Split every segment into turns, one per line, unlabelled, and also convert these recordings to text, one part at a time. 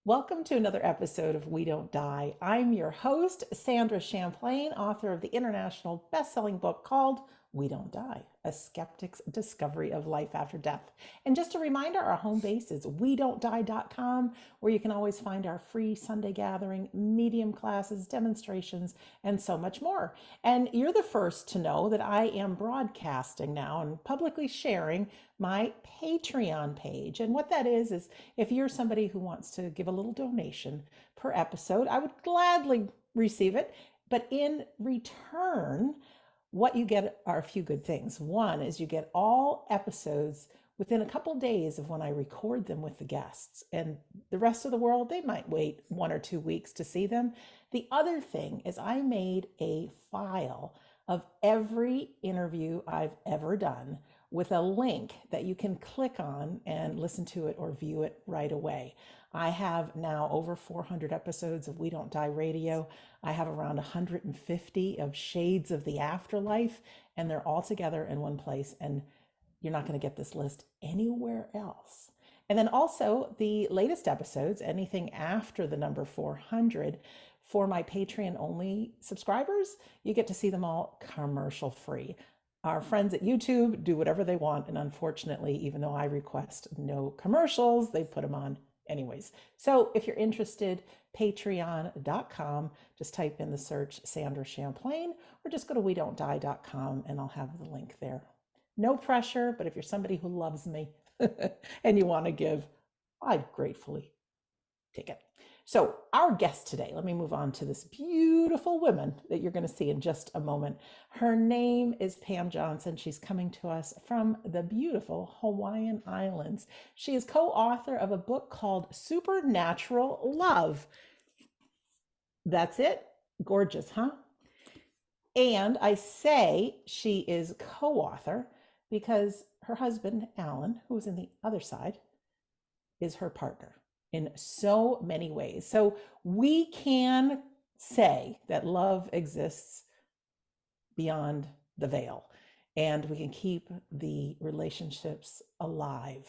Welcome to another episode of We Don't Die. I'm your host, Sandra Champlain, author of the international best-selling book called We Don't Die, A Skeptic's Discovery of Life After Death. And just a reminder, our home base is wedon'tdie.com, where you can always find our free Sunday gathering, medium classes, demonstrations, and so much more. And you're the first to know that I am broadcasting now and publicly sharing my Patreon page. And what that is if you're somebody who wants to give a little donation per episode, I would gladly receive it. But in return, what you get are a few good things. One is you get all episodes within a couple days of when I record them with the guests. And the rest of the world, they might wait 1 or 2 weeks to see them. The other thing is I made a file of every interview I've ever done with a link that you can click on and listen to it or view it right away. I have now over 400 episodes of We Don't Die Radio. I have around 150 of Shades of the Afterlife, and they're all together in one place. And you're not going to get this list anywhere else. And then also the latest episodes, anything after the number 400, for my Patreon only subscribers, you get to see them all commercial free. Our friends at YouTube do whatever they want. And unfortunately, even though I request no commercials, they put them on anyways. So if you're interested, patreon.com, just type in the search Sandra Champlain, or just go to wedon'tdie.com and I'll have the link there. No pressure, but if you're somebody who loves me and you want to give, I'd gratefully take it. So our guest today, let me move on to this beautiful woman that you're going to see in just a moment. Her name is Pam Johnson. She's coming to us from the beautiful Hawaiian Islands. She is co-author of a book called Supernatural Love. That's it. Gorgeous, huh? And I say she is co-author because her husband, Allan, who is in the other side, is her partner in so many ways. So we can say that love exists beyond the veil, and we can keep the relationships alive.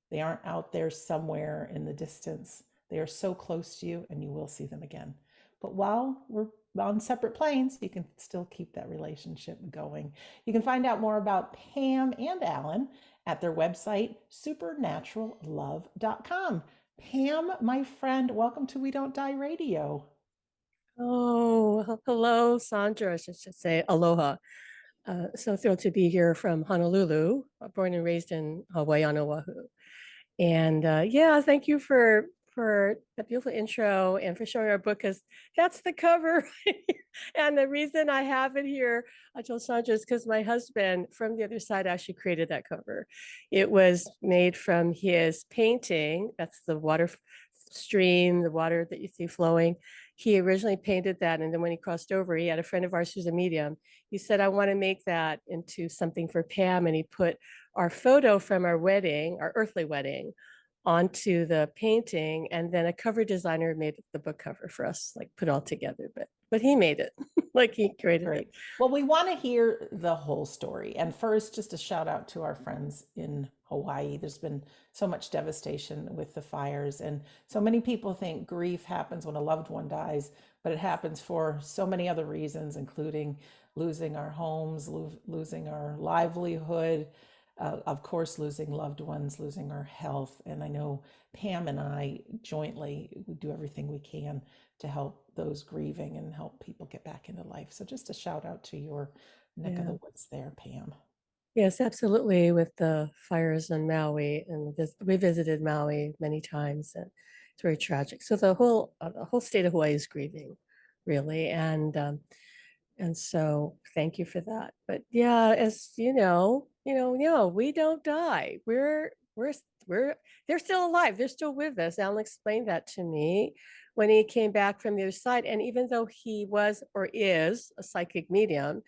They aren't out there somewhere in the distance. They are so close to you, and you will see them again. But while we're on separate planes, you can still keep that relationship going. You can find out more about Pam and Allan at their website, supernaturallove.com. Pam, my friend, welcome to We Don't Die Radio.
Oh, hello, Sandra. I should say aloha. So thrilled to be here from Honolulu, born and raised in Hawaii on Oahu. And yeah, thank you for the beautiful intro and for showing our book, because that's the cover. And the reason I have it here, I told Sandra, is because my husband from the other side actually created that cover. It was made from his painting. That's the water stream, the water that you see flowing. He originally painted that, and then when he crossed over, he had a friend of ours who's a medium. He said, I want to make that into something for Pam, and he put our photo from our wedding, our earthly wedding, onto the painting, and then a cover designer made the book cover for us, like put all together. But he made it, like he created
Great.
it.
Well, we want to hear the whole story. And first, just a shout out to our friends in Hawaii. There's been so much devastation with the fires, and so many people think grief happens when a loved one dies, but it happens for so many other reasons, including losing our homes, losing our livelihood, of course, losing loved ones, losing our health. And I know Pam and I jointly do everything we can to help those grieving and help people get back into life. So just a shout out to your neck of the woods there, Pam.
Yes, absolutely. With the fires in Maui, and we visited Maui many times, and it's very tragic. So the whole state of Hawaii is grieving, really, and so thank you for that. But yeah, as we don't die. We're they're still alive. They're still with us. Alan explained that to me when he came back from the other side. And even though he was or is a psychic medium,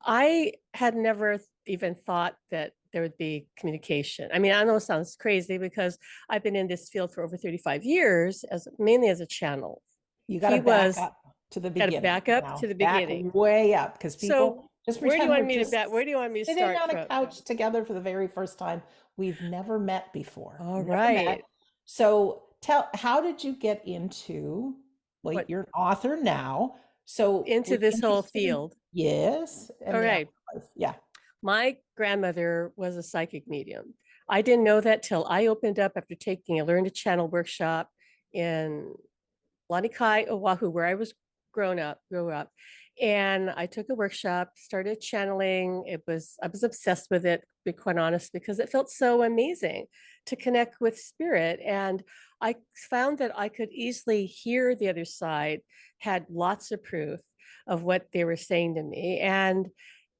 I had never even thought that there would be communication. I mean, I know it sounds crazy because I've been in this field for over 35 years, mainly as a channel.
You got to back up to the beginning.
Back up to the beginning.
Back way up, because people just
where do you want me
to
Where do you want me to
sitting
start
on a couch together for the very first time. We've never met before.
All right.
So how did you get into, well,
What
you're an author now, so
into
were you
this whole
interested in,
field?
yes, and
All
the
right.
afterlife? Yeah.
My grandmother was a psychic medium. I didn't know that till I opened up after taking a learn to channel workshop in Lanikai, Oahu, where I was grew up. And I took a workshop, started channeling. I was obsessed with it, to be quite honest, because it felt so amazing to connect with spirit. And I found that I could easily hear the other side, had lots of proof of what they were saying to me. And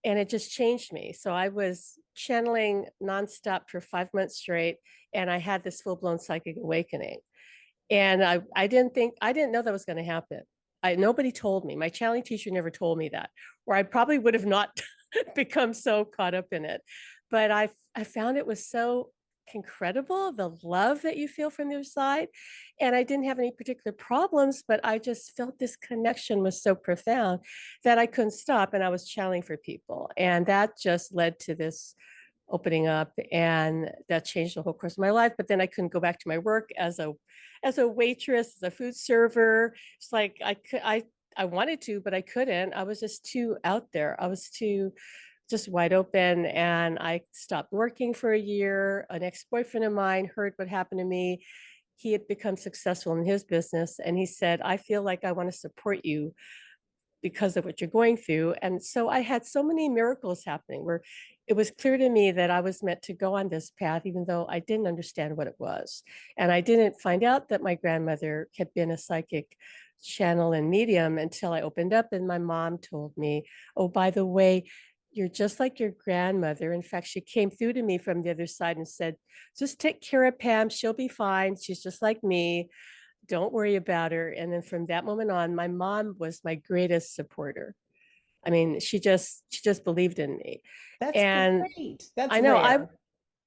it just changed me. So I was channeling nonstop for 5 months straight, and I had this full-blown psychic awakening. And I didn't know that was going to happen. Nobody told me. My channeling teacher never told me that, or I probably would have not become so caught up in it. But I found it was so incredible, the love that you feel from the other side. And I didn't have any particular problems, but I just felt this connection was so profound that I couldn't stop. And I was channeling for people. And that just led to this opening up, and that changed the whole course of my life. But then I couldn't go back to my work as a waitress, as a food server. It's like I wanted to, but I couldn't. I was just too out there. I was too just wide open, and I stopped working for a year. An ex-boyfriend of mine heard what happened to me. He had become successful in his business, and he said, I feel like I want to support you because of what you're going through. And so I had so many miracles happening where it was clear to me that I was meant to go on this path, even though I didn't understand what it was. And I didn't find out that my grandmother had been a psychic channel and medium until I opened up, and my mom told me, oh, by the way, you're just like your grandmother. In fact, she came through to me from the other side and said, just take care of Pam. She'll be fine. She's just like me, don't worry about her. And then from that moment on, my mom was my greatest supporter. I mean, she just believed in me.
That's
And
great. That's
I know
rare.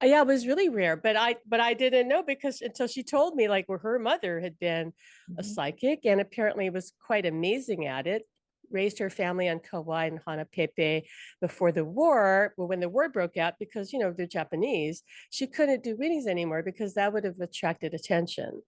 yeah, it was really rare, but I didn't know, because until she told me, like, where her mother had been a
Mhm.
psychic and apparently was quite amazing at it, raised her family on Kauai and Hanapepe before the war. Well, when the war broke out, because they're Japanese, she couldn't do readings anymore because that would have attracted attention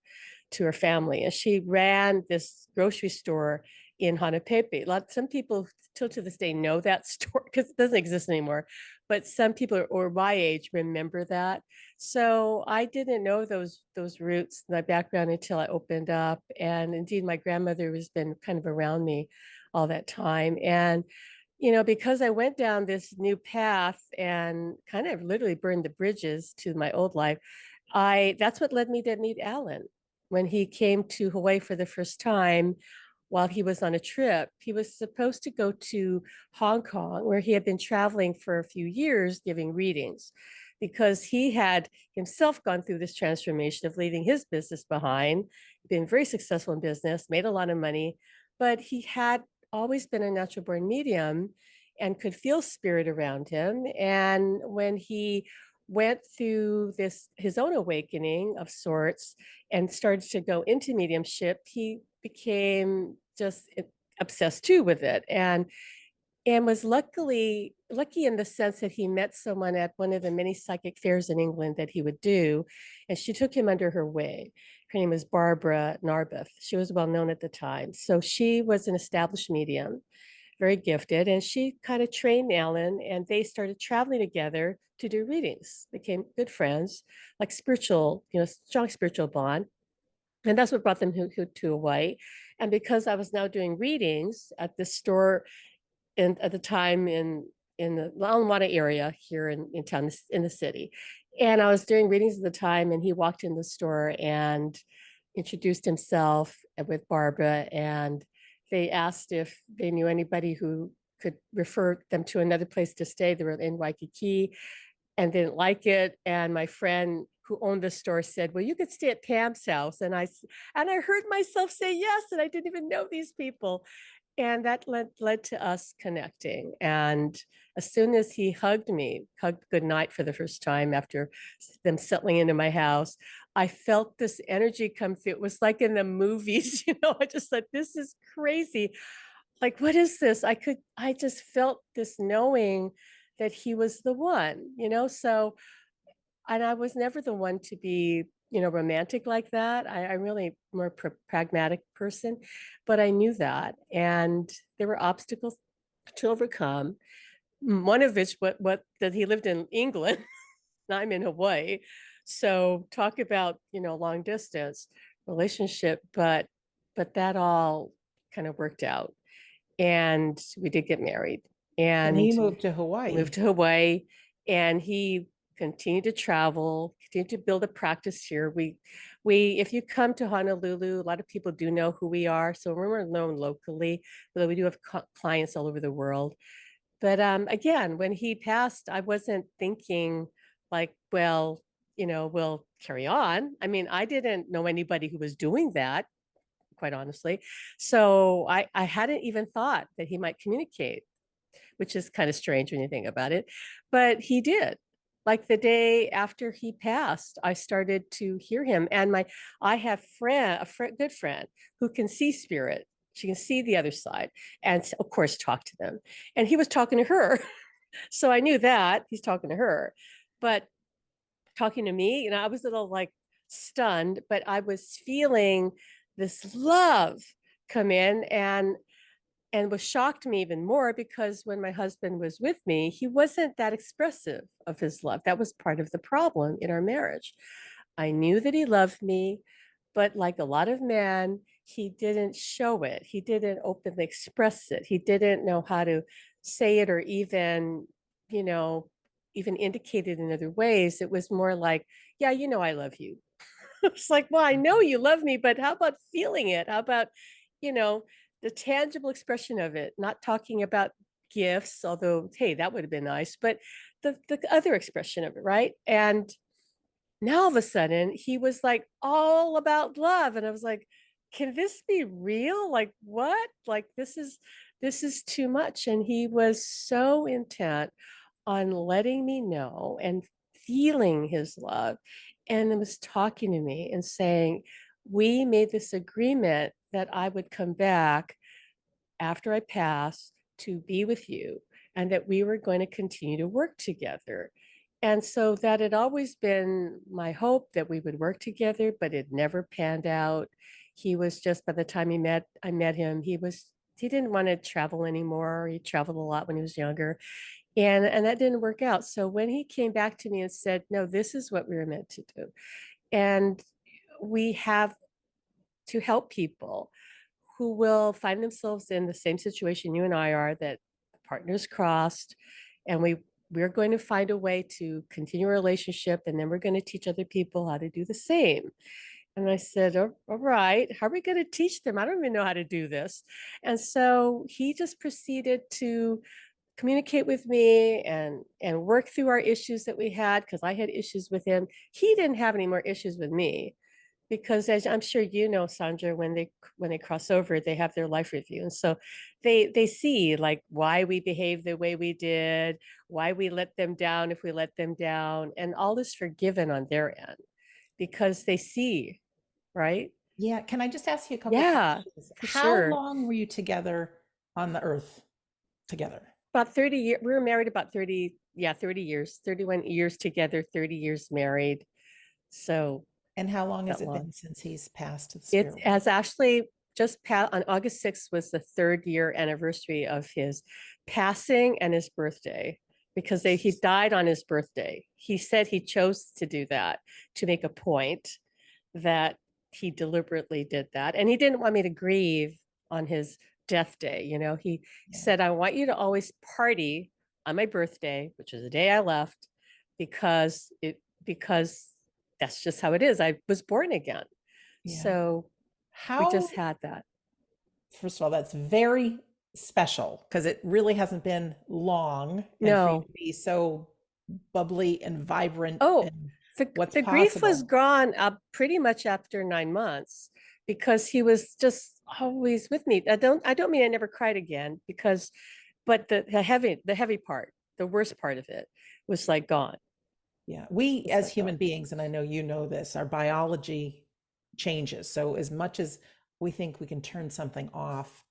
to her family. And she ran this grocery store in Hanapepe. Some people still to this day know that store because it doesn't exist anymore. But some people or my age remember that. So I didn't know those roots, my background, until I opened up. And indeed, my grandmother has been kind of around me all that time. And because I went down this new path and kind of literally burned the bridges to my old life, I that's what led me to meet Allan. When he came to Hawaii for the first time while he was on a trip, he was supposed to go to Hong Kong, where he had been traveling for a few years giving readings, because he had himself gone through this transformation of leaving his business behind, been very successful in business, made a lot of money, but he had always been a natural born medium and could feel spirit around him. And when he went through this his own awakening of sorts and started to go into mediumship, he became just obsessed too with it, and was lucky in the sense that he met someone at one of the many psychic fairs in England that he would do, and she took him under her wing. Her name was Barbara Narbuth. She was well known at the time, so she was an established medium, very gifted, and she kind of trained Allan, and they started traveling together to do readings, became good friends, like spiritual, strong spiritual bond. And that's what brought them to Hawaii. And because I was now doing readings at this store at the time in the Lalamata area here in town, in the city, and I was doing readings at the time, and he walked in the store and introduced himself with Barbara, and they asked if they knew anybody who could refer them to another place to stay. They were in Waikiki and didn't like it. And my friend who owned the store said, well, you could stay at Pam's house. And I heard myself say yes, and I didn't even know these people. And that led to us connecting. And as soon as he hugged goodnight for the first time after them settling into my house, I felt this energy come through. It was like in the movies, I just thought, this is crazy. Like, what is this? I just felt this knowing that he was the one. So, and I was never the one to be romantic like that. I'm really more pragmatic person, but I knew that. And there were obstacles to overcome. One of which, what that he lived in England, and I'm in Hawaii. So talk about, long distance relationship, but that all kind of worked out. And we did get married.
And
And
he moved to
he moved
Hawaii.
to Hawaii, and he continued to travel, continued to build a practice here. We if you come to Honolulu, a lot of people do know who we are. So we're known locally, although we do have clients all over the world. But again, when he passed, I wasn't thinking like, well, we'll carry on. I mean, I didn't know anybody who was doing that, quite honestly. So I hadn't even thought that he might communicate, which is kind of strange when you think about it. But he did. Like the day after he passed, I started to hear him. And I have good friend who can see spirit. She can see the other side and of course talk to them. And he was talking to her. So I knew that he's talking to her. But talking to me, I was a little like stunned, but I was feeling this love come in, and what shocked me even more, because when my husband was with me, he wasn't that expressive of his love. That was part of the problem in our marriage. I knew that he loved me, but like a lot of men, he didn't show it. He didn't openly express it. He didn't know how to say it, or you know, even indicate it in other ways. It was more like, yeah, I love you. It's like, well, I know you love me, but how about feeling it? How about, you know, the tangible expression of it, not talking about gifts, although, hey, that would have been nice, but the other expression of it, right? And now all of a sudden he was like all about love. And I was like, can this be real? Like what? Like this is too much. And he was so intent on letting me know and feeling his love, and was talking to me and saying, we made this agreement that I would come back after I pass to be with you, and that we were going to continue to work together. And so that had always been my hope, that we would work together, but it never panned out. He was just, by the time I met him, he didn't want to travel anymore. He traveled a lot when he was younger. And that didn't work out. So when he came back to me and said, no, this is what we were meant to do. And we have to help people who will find themselves in the same situation you and I are, that partners crossed, and we're going to find a way to continue a relationship, and then we're going to teach other people how to do the same. And I said, all right, how are we going to teach them? I don't even know how to do this. And so he just proceeded to communicate with me and work through our issues that we had, because I had issues with him. He didn't have any more issues with me, because as I'm sure you know, Sandra, when they cross over, they have their life review. And so they see like why we behave the way we did, why we let them down if we let them down, and all is forgiven on their end because they see, right?
Yeah. Can I just ask you a couple
Yeah,
questions?
for
How
sure.
long were you together on the earth together?
About 30 years. We were married about 30, yeah, 30 years, 31 years together, 30 years married. So
And how long has
that
it
long.
been since he's passed to the
It
spirit world?
has actually just passed. On August 6th was the 3rd-year anniversary of his passing and his birthday, because he died on his birthday. He said he chose to do that to make a point that he deliberately did that. And he didn't want me to grieve on his death day. He
Yeah.
said, I want you to always party on my birthday, which is the day I left, because that's just how it is. I was born again.
Yeah.
So we
How,
just had that.
first of all, that's very special because it really hasn't been long. And for you
No.
to be so bubbly and vibrant
Oh,
and what's
the grief was
possible.
gone pretty much after 9 months, because he was just always with me. I don't mean I never cried again, but the heavy part, the worst part of it was like gone.
Yeah. We,
It's
as
like gone.
human beings, and I know you know this, our biology changes. So, as much as we think we can turn something off,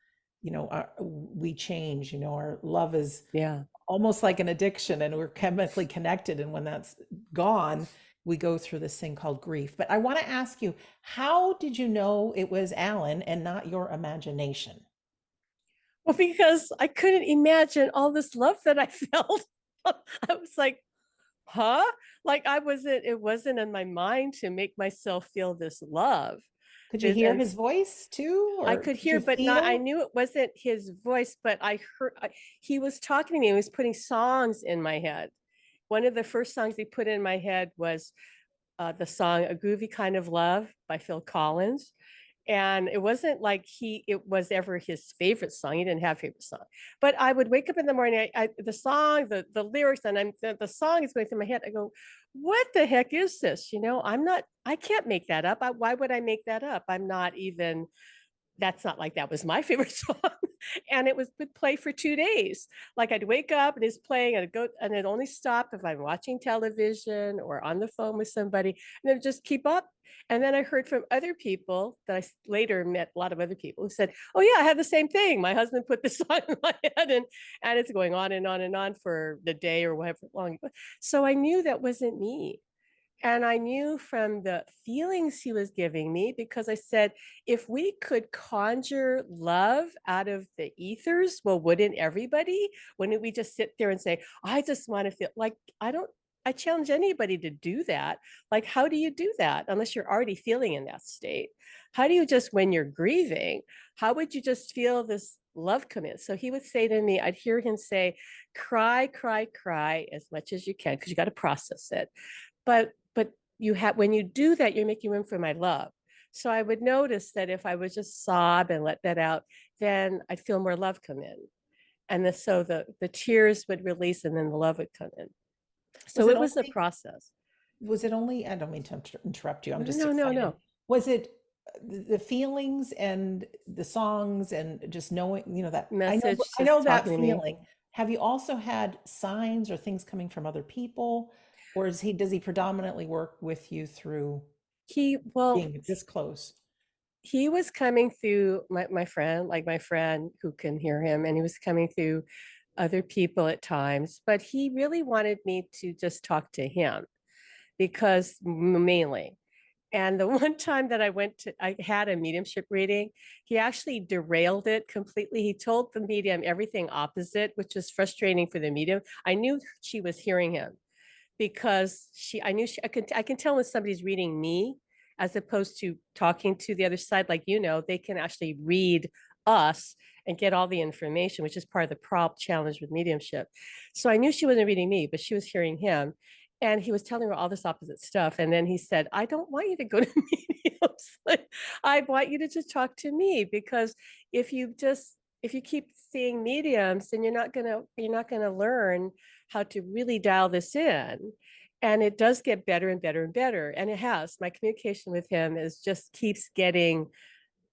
we change. Our love is
Yeah.
almost like an addiction and we're chemically connected. And when that's gone, we go through this thing called grief. But I want to ask you, how did you know it was Allan and not your imagination?
Well, because I couldn't imagine all this love that I felt. I was like, huh? Like it wasn't in my mind to make myself feel this love.
Could you
This,
hear
and
his voice too,
I
or
could
could
hear,
you
but not, I
feel?
knew it wasn't his voice, but he was talking to me. He was putting songs in my head. One of the first songs he put in my head was the song "A Groovy Kind of Love" by Phil Collins. And it wasn't like it was ever his favorite song. He didn't have a favorite song, but I would wake up in the morning, the song, the lyrics, and the song is going through my head. I go, what the heck is this? I can't make that up. Why would I make that up? I'm not even, that's not like that was my favorite song. And would play for 2 days. Like I'd wake up and it's playing, and I'd go, and it only stop if I'm watching television or on the phone with somebody, and it would just keep up. And then I heard from other people that later met, a lot of other people who said, oh yeah, I had the same thing. My husband put this song in my head, and it's going on and on and on for the day or whatever long. So I knew that wasn't me. And I knew from the feelings he was giving me, because I said, if we could conjure love out of the ethers, well, wouldn't everybody? Wouldn't we just sit there and say, I just want to feel like I challenge anybody to do that. Like, how do you do that unless you're already feeling in that state? How do you just, when you're grieving, how would you just feel this love come in? So he would say to me, I'd hear him say, cry, cry, cry as much as you can, because you got to process it. But you have, when you do that, you're making room for my love. So I would notice that if I would just sob and let that out, then I'd feel more love come in. And so the tears would release, and then the love would come in.
Was
So
it
it was a
only
process.
was it only, I don't mean to interrupt you, I'm
No,
just
no, no,
excited.
no.
Was it the feelings and the songs and just knowing, that
Message
I
just
know that
talking to me.
feeling. Have you also had signs or things coming from other people? Or does he predominantly work with you through
Well,
being this close?
he was coming through my friend, like my friend who can hear him, and he was coming through other people at times, but he really wanted me to just talk to him, because mainly. And the one time that I had a mediumship reading, he actually derailed it completely. He told the medium everything opposite, which was frustrating for the medium. I knew she was hearing him, because I knew I can tell when somebody's reading me as opposed to talking to the other side. Like, they can actually read us and get all the information, which is part of the challenge with mediumship. So I knew she wasn't reading me, but she was hearing him. And he was telling her all this opposite stuff. And then he said, I don't want you to go to mediums. Like, I want you to just talk to me, because if you keep seeing mediums, then you're not gonna learn how to really dial this in. And it does get better and better and better. And it has. My communication with him just keeps getting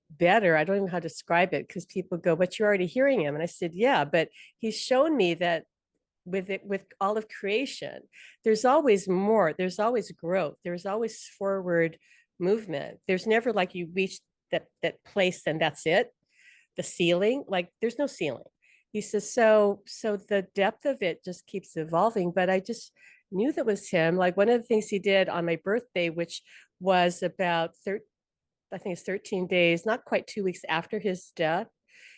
better. I don't even know how to describe it, because people go, but you're already hearing him. And I said, yeah, but he's shown me that with all of creation, there's always more, there's always growth, there's always forward movement. There's never like you reach that place and that's it, the ceiling. Like, there's no ceiling. He says, so the depth of it just keeps evolving. But I just knew that was him. Like, one of the things he did on my birthday, which was about I think it's 13 days, not quite 2 weeks after his death,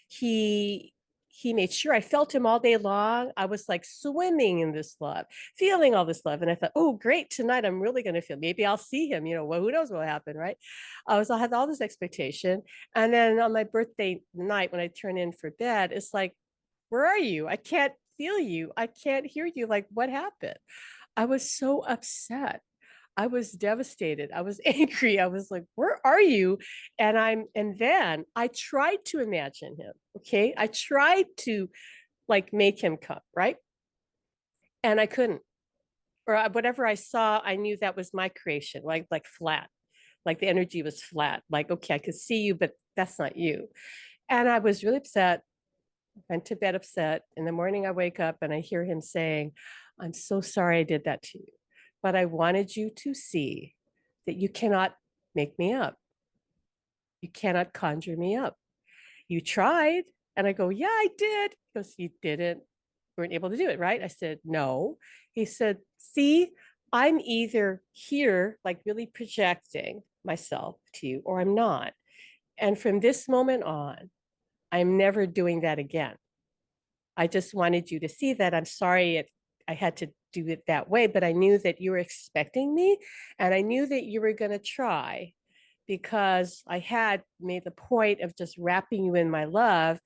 he he made sure I felt him all day long. I was like swimming in this love, feeling all this love. And I thought, oh, great, tonight I'm really going to feel, maybe I'll see him, well, who knows what will happen, right? I had all this expectation. And then on my birthday night, when I turn in for bed, it's like, where are you? I can't feel you. I can't hear you. Like, what happened? I was so upset. I was devastated. I was angry. I was like, where are you? And then I tried to imagine him. Okay. I tried to like make him come, right? And I couldn't. Or whatever I saw, I knew that was my creation, like flat. Like the energy was flat. Like, okay, I could see you, but that's not you. And I was really upset, went to bed upset. In the morning, I wake up and I hear him saying, I'm so sorry I did that to you, but I wanted you to see that you cannot make me up. You cannot conjure me up. You tried. And I go, yeah, I did. He goes, you didn't, weren't able to do it, right? I said, no. He said, see, I'm either here, like really projecting myself to you, or I'm not. And from this moment on, I'm never doing that again. I just wanted you to see that. I'm sorry I had to do it that way, but I knew that you were expecting me and I knew that you were going to try because I had made the point of just wrapping you in my love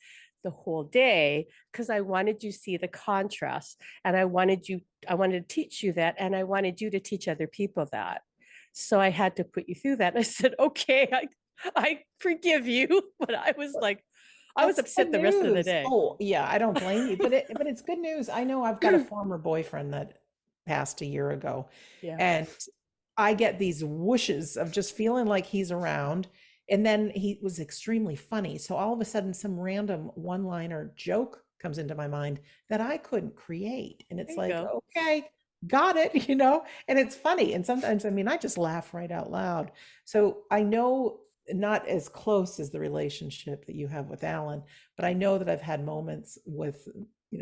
the whole day because I wanted you to see the contrast and I wanted to teach you that and I wanted you to teach other people that. So I had to put you through that. And I said, okay, I forgive you. But I was
That's good
upset the rest of the
news.
day.
Oh, yeah, I don't blame you, but it's good news. I know I've got a former boyfriend that passed a year ago,
Yeah.
and I get these whooshes of just feeling like he's around. And then he was extremely funny. So all of a sudden, some random one-liner joke comes into my mind that I couldn't create. And
There
it's
you
like,
go.
okay, got it, and it's funny. And sometimes, I mean, I just laugh right out loud. So I know not as close as the relationship that you have with Allan, but I know that I've had moments with,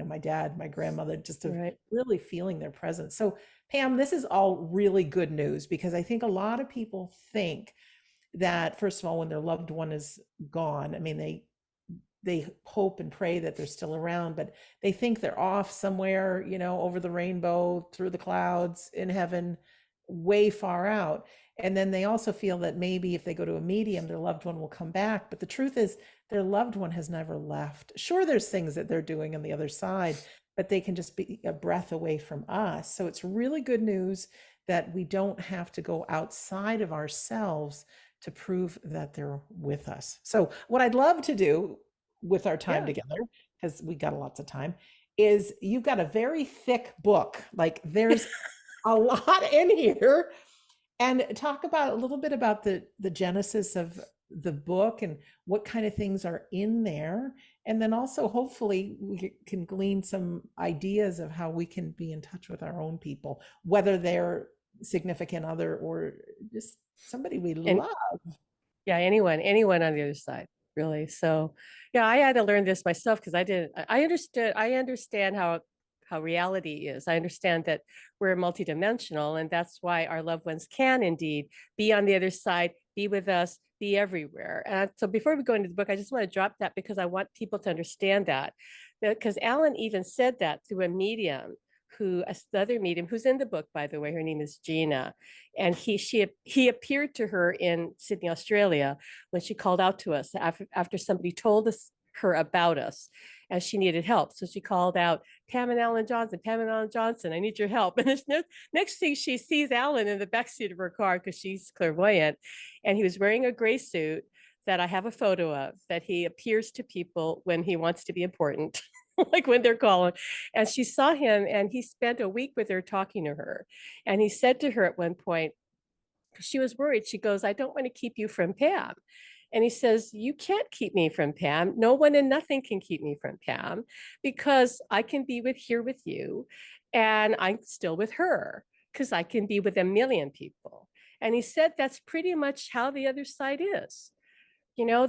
my dad, my grandmother, just of
Right.
really feeling their presence. So Pam, this is all really good news because I think a lot of people think that, first of all, when their loved one is gone, I mean, they hope and pray that they're still around, but they think they're off somewhere, over the rainbow, through the clouds, in heaven, way far out. And then they also feel that maybe if they go to a medium, their loved one will come back. But the truth is, their loved one has never left. Sure, there's things that they're doing on the other side, but they can just be a breath away from us. So it's really good news that we don't have to go outside of ourselves to prove that they're with us. So, what I'd love to do with our time
Yeah.
together, because we got lots of time, is you've got a very thick book. Like there's a lot in here. And talk about a little bit about the genesis of the book and what kind of things are in there. And then also hopefully we can glean some ideas of how we can be in touch with our own people, whether they're significant other or just somebody we
And
love.
yeah, anyone on the other side, really. So yeah, I had to learn this myself because I understand how reality is. I understand that we're multidimensional, and that's why our loved ones can indeed be on the other side, be with us, be everywhere. And so before we go into the book, I just want to drop that because I want people to understand that. Because Allan even said that through a medium the other medium who's in the book, by the way, her name is Gina, and he appeared to her in Sydney, Australia, when she called out to us after somebody told her about us and she needed help. So she called out, Pam and Allan Johnson, Pam and Allan Johnson, I need your help. And next thing she sees Allan in the backseat of her car because she's clairvoyant. And he was wearing a gray suit that I have a photo of that he appears to people when he wants to be important. Like when they're calling. And she saw him and he spent a week with her talking to her. And he said to her at one point, because she was worried, she goes, I don't want to keep you from Pam. And he says, you can't keep me from Pam. No one and nothing can keep me from Pam because I can be here with you and I'm still with her because I can be with a million people. And he said that's pretty much how the other side is,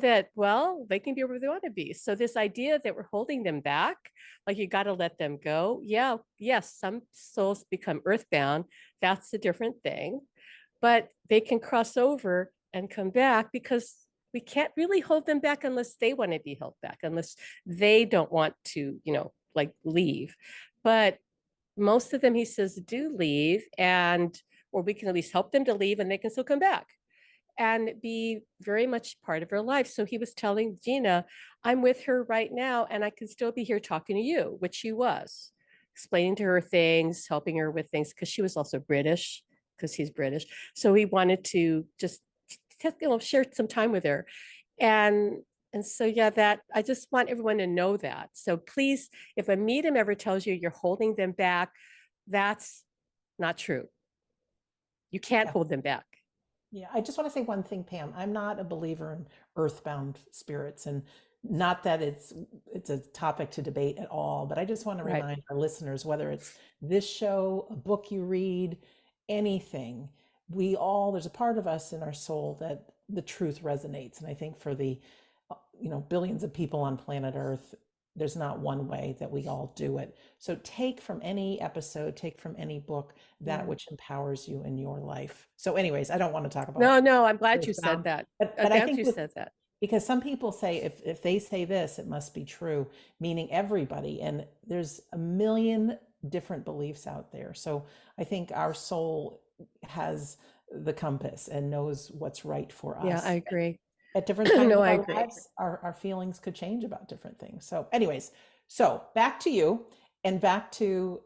that, well, they can be where they want to be. So this idea that we're holding them back, like you got to let them go. Yeah, yes, some souls become earthbound. That's a different thing, but they can cross over and come back because we can't really hold them back unless they want to be held back, unless they don't want to, like leave. But most of them, he says, do leave, and or we can at least help them to leave and they can still come back and be very much part of her life. So he was telling Gina, I'm with her right now and I can still be here talking to you, which she was, explaining to her things, helping her with things, because she was also British, because he's British. So he wanted to just share some time with her. And and so yeah, that I just want everyone to know that. So please, if a medium ever tells you you're holding them back, that's not true. You can't
Yeah.
hold them back.
Yeah, I just want to say one thing, Pam. I'm not a believer in earthbound spirits, and not that it's a topic to debate at all, but I just want to
Right.
remind our listeners, whether it's this show, a book you read, anything, there's a part of us in our soul that the truth resonates. And I think for the billions of people on planet Earth, there's not one way that we all do it. So take from any episode, take from any book that
Yeah.
which empowers you in your life. So, anyways, I don't want to talk about
No, no, I'm glad you said
earthbound,
that. I'm
but I
glad
think
you
with
said that.
because some people say if they say this, it must be true, meaning everybody. And there's a million different beliefs out there. So I think our soul has the compass and knows what's right for
Yeah, I
us.
agree.
At different times
No,
of
I
our
agree.
lives, our feelings could change about different things. So, anyways, so back to you and back to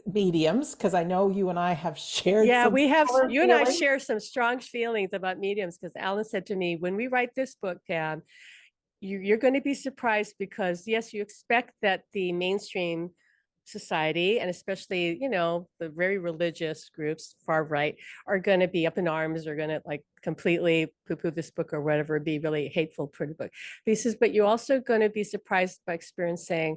mediums, because I know you and I have shared
Yeah,
some
we have,
similar
you and I
feelings.
share some strong feelings about mediums because Allan said to me, when we write this book, Pam, you're going to be surprised because, yes, you expect that the mainstream society and especially, the very religious groups, far right, are going to be up in arms, are going to like completely poo-poo this book or whatever, be really hateful toward the book. He says, but you're also going to be surprised by experiencing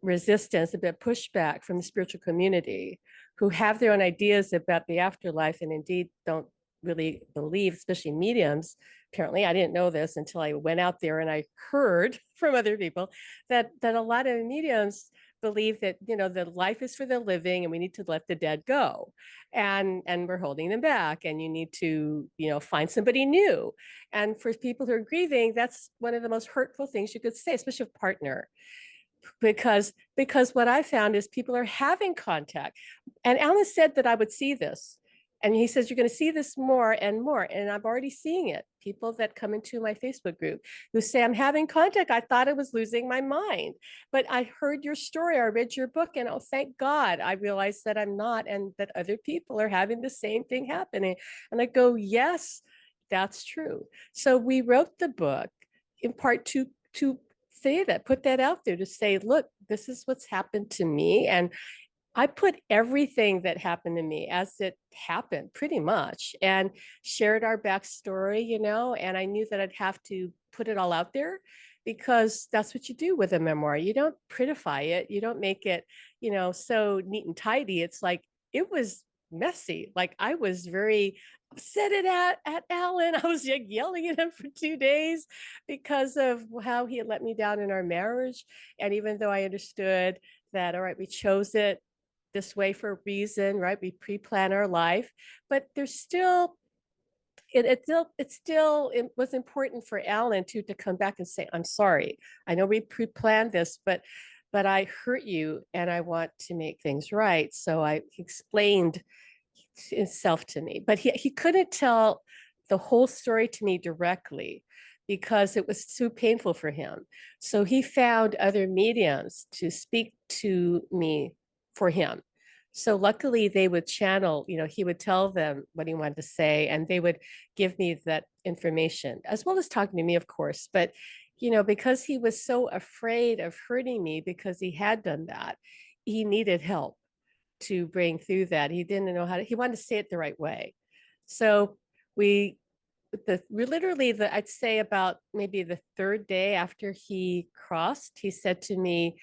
resistance, a bit pushback from the spiritual community who have their own ideas about the afterlife and indeed don't really believe, especially mediums. Apparently, I didn't know this until I went out there and I heard from other people that a lot of mediums believe that the life is for the living and we need to let the dead go, and we're holding them back, and you need to find somebody new. And for people who are grieving, that's one of the most hurtful things you could say, especially a partner, because what I found is people are having contact. And Allan said that I would see this. And he says, you're going to see this more and more. And I'm already seeing it. People that come into my Facebook group who say, I'm having contact. I thought I was losing my mind. But I heard your story. I read your book. And oh, thank God, I realized that I'm not, and that other people are having the same thing happening. And I go, yes, that's true. So we wrote the book in part to say that, put that out there, to say, look, this is what's happened to me. And I put everything that happened to me as it happened pretty much, and shared our backstory, and I knew that I'd have to put it all out there because that's what you do with a memoir. You don't prettify it. You don't make it, so neat and tidy. It's like, it was messy. Like, I was very upset at Allan. I was like yelling at him for 2 days because of how he had let me down in our marriage. And even though I understood that, all right, we chose it this way for a reason, right? We pre-plan our life, but there's still, it was important for Allan to come back and say, I'm sorry. I know we pre-planned this, but I hurt you and I want to make things right. So I explained himself to me, but he couldn't tell the whole story to me directly because it was too painful for him. So he found other mediums to speak to me for him. So luckily they would channel, he would tell them what he wanted to say, and they would give me that information, as well as talking to me, of course. But, because he was so afraid of hurting me because he had done that, he needed help to bring through that. He didn't know how to, he wanted to say it the right way. So we, we literally, I'd say about maybe the third day after he crossed, he said to me,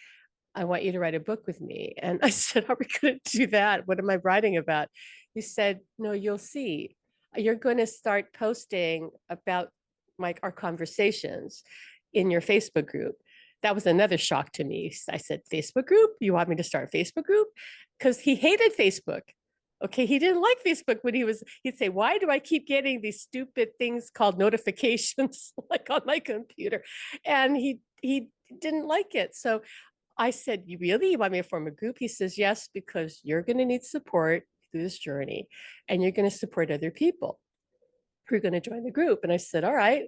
I want you to write a book with me. And I said, are we going to do that? What am I writing about? He said, no, you'll see. You're going to start posting about our conversations in your Facebook group. That was another shock to me. I said, Facebook group? You want me to start a Facebook group? Because he hated Facebook. Okay, he didn't like Facebook when he'd say, why do I keep getting these stupid things called notifications like on my computer? And he didn't like it. So I said, you want me to form a group? He says, yes, because you're going to need support through this journey, and you're going to support other people who are going to join the group. And I said, all right,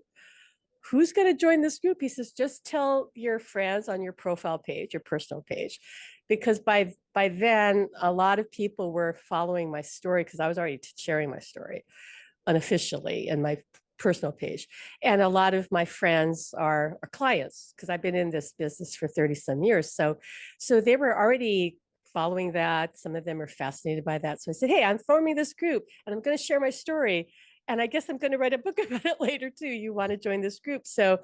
who's going to join this group? He says, just tell your friends on your profile page, your personal page, because by then a lot of people were following my story because I was already sharing my story unofficially in my personal page. And a lot of my friends are clients because I've been in this business for 30 some years. So they were already following that. Some of them are fascinated by that. So I said, hey, I'm forming this group and I'm going to share my story. And I guess I'm going to write a book about it later too. You want to join this group? So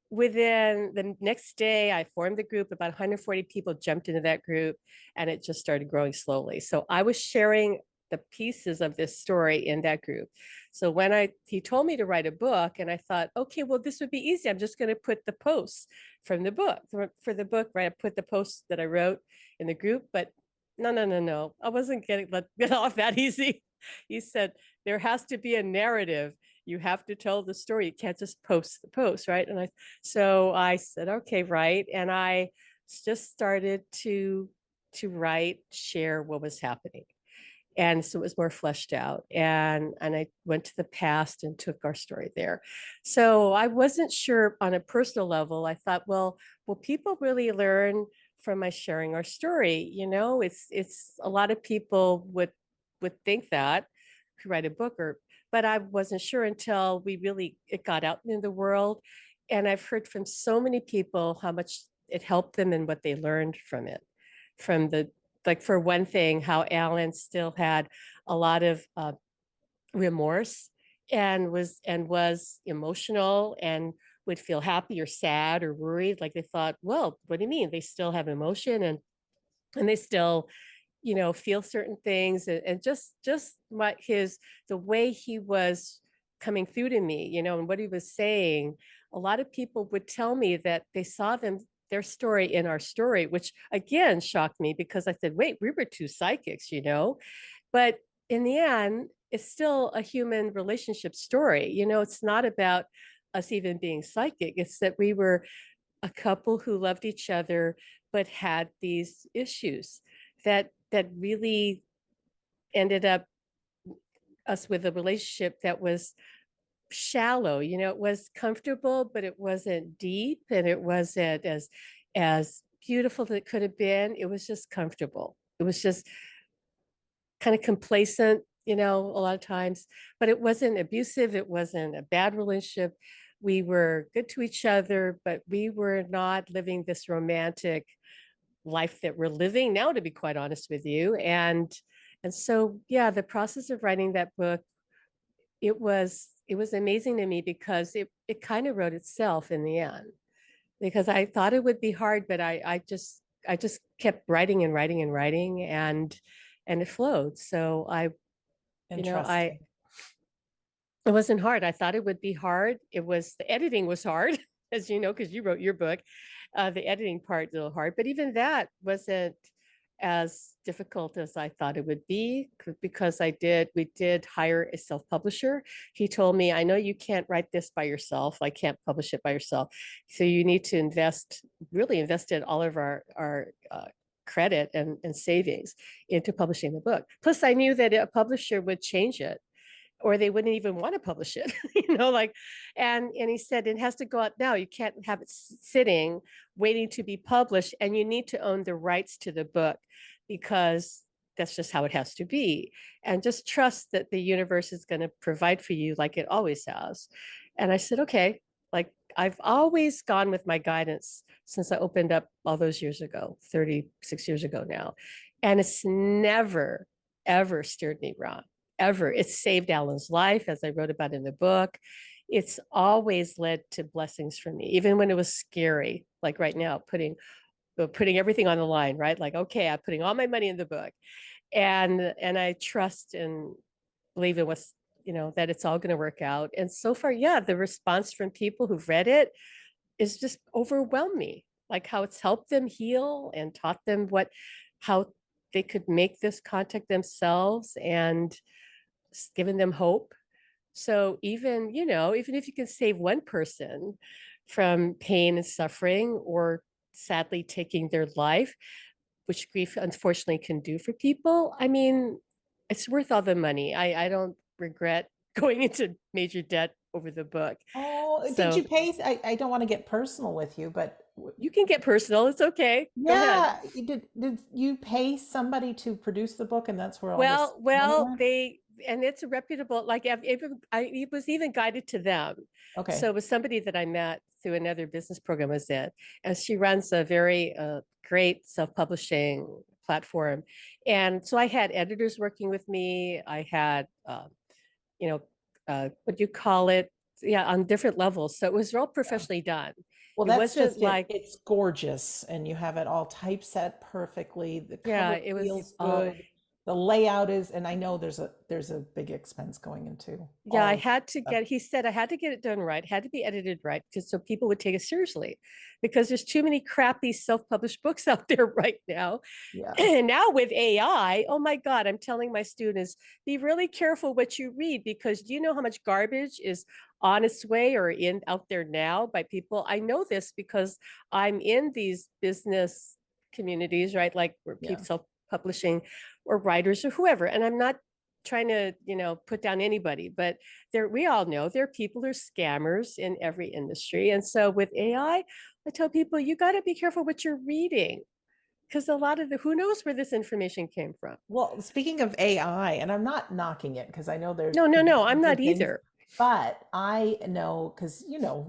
within the next day, I formed the group. About 140 people jumped into that group, and it just started growing slowly. So I was sharing the pieces of this story in that group. So when he told me to write a book, and I thought, okay, well, this would be easy. I'm just going to put the posts from the book for the book, right? I put the posts that I wrote in the group, but no. I wasn't getting let get off that easy. He said there has to be a narrative. You have to tell the story. You can't just post the post, right? So I said, okay, right. And I just started to write, share what was happening. And so it was more fleshed out. And I went to the past and took our story there. So I wasn't sure on a personal level. I thought, well, will people really learn from my sharing our story? It's a lot of people would think that who write a book, or but I wasn't sure until it got out in the world. And I've heard from so many people how much it helped them and what they learned from it. From the like for one thing, how Allan still had a lot of remorse and was emotional and would feel happy or sad or worried. Like they thought, well, what do you mean? They still have emotion and they still feel certain things, and just the way he was coming through to me, and what he was saying. A lot of people would tell me that they saw their story in our story, which again shocked me, because I said, wait, we were two psychics, but in the end, it's still a human relationship story. It's not about us even being psychic. It's that we were a couple who loved each other but had these issues that really ended up us with a relationship that was shallow. It was comfortable, but it wasn't deep, and it wasn't as beautiful as it could have been. It was just comfortable. It was just kind of complacent, a lot of times, but it wasn't abusive. It wasn't a bad relationship. We were good to each other, but we were not living this romantic life that we're living now, to be quite honest with you. And so, yeah, the process of writing that book, it was amazing to me, because it kind of wrote itself in the end, because I thought it would be hard, but I just kept writing and writing and writing, and it flowed. So you know, I
Interesting.
it wasn't hard. I thought it would be hard. The editing was hard, as you know, because you wrote your book. The editing part, a little hard, but even that wasn't as difficult as I thought it would be, because we did hire a self-publisher. He told me, I know you can't write this by yourself. I can't publish it by yourself. So you need to really invest in all of our credit and savings into publishing the book. Plus, I knew that a publisher would change it, or they wouldn't even want to publish it, and he said, it has to go out now. You can't have it sitting waiting to be published, and you need to own the rights to the book, because that's just how it has to be. And just trust that the universe is going to provide for you, like it always has. And I said, okay. Like, I've always gone with my guidance since I opened up all those years ago, 36 years ago now. And it's never, ever steered me wrong, ever. It's saved Allan's life, as I wrote about in the book. It's always led to blessings for me, even when it was scary, like right now, putting everything on the line, right? Like, okay, I'm putting all my money in the book, and I trust and believe in that it's all going to work out. And so far, yeah, the response from people who've read it is just overwhelmed me, like how it's helped them heal and taught them how they could make this contact themselves, and given them hope. So even if you can save one person from pain and suffering, or sadly taking their life, which grief unfortunately can do for people, I mean, it's worth all the money. I don't regret going into major debt over the book.
Oh, did
So
you pay? I don't want to get personal with you, but
you can get personal. It's okay. Go ahead.
yeah, did you pay somebody to produce the book, and that's where all this money
Well,
went?
and it's a reputable, like it was even guided to them. So
Okay.
it was somebody that I met through another business program I was in, and she runs a very great self-publishing platform. And so I had editors working with me. I had, you know, what do you call it? Yeah, on different levels. So it was all
Yeah.
professionally done.
Well,
It
that's
wasn't
just it.
like,
It's gorgeous, and you have it all typeset perfectly. The
yeah,
cover
it was
feels
all
good. the layout is, and I know there's a big expense going into
Yeah, I
all of
had to
that.
get, he said I had to get it done right, had to be edited right, just so people would take it seriously, because there's too many crappy self-published books out there right now.
Yeah.
And now with AI, oh my God, I'm telling my students, be really careful what you read, because do you know how much garbage is on its way or in out there now by people? I know this because I'm in these business communities, right? Like where
Yeah.
people self-publishing or writers or whoever. And I'm not trying to, put down anybody, but we all know there are people who are scammers in every industry. And so with AI, I tell people, you got to be careful what you're reading, because a lot of who knows where this information came from.
Well, speaking of AI, and I'm not knocking it because I know there
No, no,
could be
no,
some
I'm not
good things,
either.
but I know because,